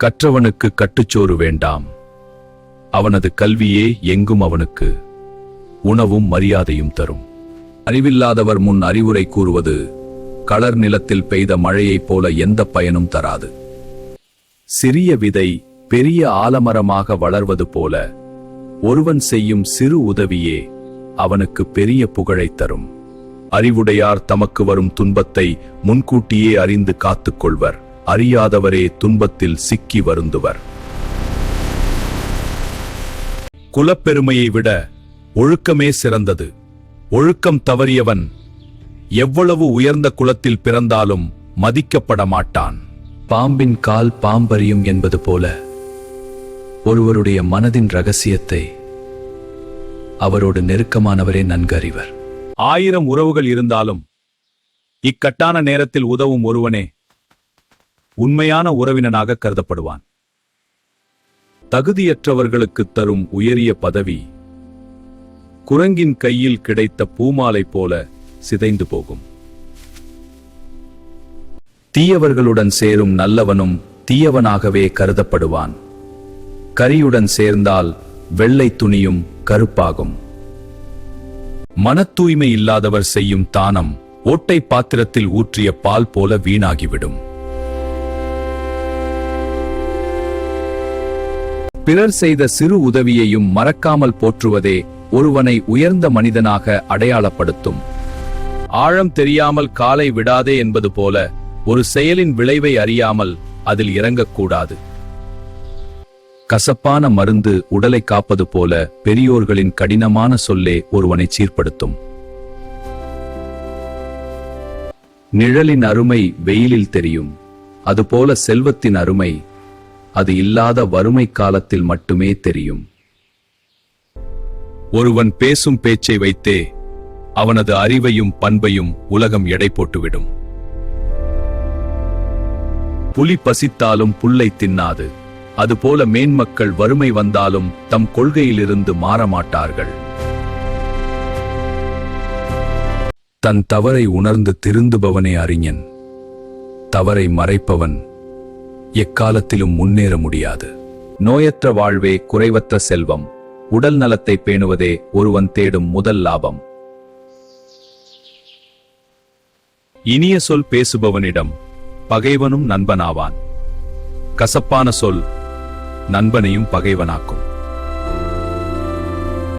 கற்றவனுக்கு கட்டுச்சோறு வேண்டாம். அவனது கல்வியே எங்கும் அவனுக்கு உணவும் மரியாதையும் தரும். அறிவில்லாதவர் முன் அறிவுரை கூறுவது களர் நிலத்தில் பெய்த மழையைப் போல எந்த பயனும் தராது. சிறிய விதை பெரிய ஆலமரமாக வளர்வது போல ஒருவன் செய்யும் சிறு உதவியே அவனுக்கு பெரிய புகழைத் தரும். அறிவுடையார் தமக்கு வரும் துன்பத்தை முன்கூட்டியே அறிந்து காத்துக்கொள்வர். அறியாதவரே துன்பத்தில் சிக்கி வருந்துவர். குலப்பெருமையை விட ஒழுக்கமே சிறந்தது. ஒழுக்கம் தவறியவன் எவ்வளவு உயர்ந்த குலத்தில் பிறந்தாலும் மதிக்கப்பட மாட்டான். பாம்பின் கால் பாம்பறியும் என்பது போல ஒருவருடைய மனதின் ரகசியத்தை அவரோடு நெருக்கமானவரே நன்கு அறிவர். 1000 உறவுகள் இருந்தாலும் இக்கட்டான நேரத்தில் உதவும் ஒருவனே உண்மையான உறவினனாக கருதப்படுவான். தகுதியற்றவர்களுக்கு தரும் உயரிய பதவி குரங்கின் கையில் கிடைத்த பூமாலை போல சிதைந்து போகும். தீயவர்களுடன் சேரும் நல்லவனும் தீயவனாகவே கருதப்படுவான். கரியுடன் சேர்ந்தால் வெள்ளை துணியும் கருப்பாகும். மன தூய்மை இல்லாதவர் செய்யும் தானம் ஓட்டை பாத்திரத்தில் ஊற்றிய பால் போல வீணாகிவிடும். பிறர் செய்த சிறு உதவியையும் மறக்காமல் போற்றுவதே ஒருவனை உயர்ந்த மனிதனாக அடையாளப்படுத்தும். ஆழம் தெரியாமல் காலை விடாதே என்பது போல ஒரு செயலின் விளைவை அறியாமல் அதில் இறங்கக்கூடாது. கசப்பான மருந்து உடலை காப்பது போல பெரியோர்களின் கடினமான சொல்லே ஒருவனை சீர்படுத்தும். நிழலின் அருமை வெயிலில் தெரியும். அதுபோல செல்வத்தின் அருமை அது இல்லாத வறுமை காலத்தில் மட்டுமே தெரியும். ஒருவன் பேசும் பேச்சை வைத்தே அவனது அறிவையும் பண்பையும் உலகம் எடை போட்டுவிடும். புலி பசித்தாலும் புல்லை தின்னாது. அதுபோல மேன்மக்கள் வறுமை வந்தாலும் தம் கொள்கையிலிருந்து மாறமாட்டார்கள். தன் தவறை உணர்ந்து திருந்துபவனே அறிஞன். தவறை மறைப்பவன் எக்காலத்திலும் முன்னேற முடியாது. நோயற்ற வாழ்வே குறைவற்ற செல்வம். உடல் நலத்தை பேணுவதே ஒருவன் தேடும் முதல் லாபம். இனிய சொல் பேசுபவனிடம் பகைவனும் நண்பனாவான். கசப்பான சொல் நண்பனையும் பகைவனாக்கும்.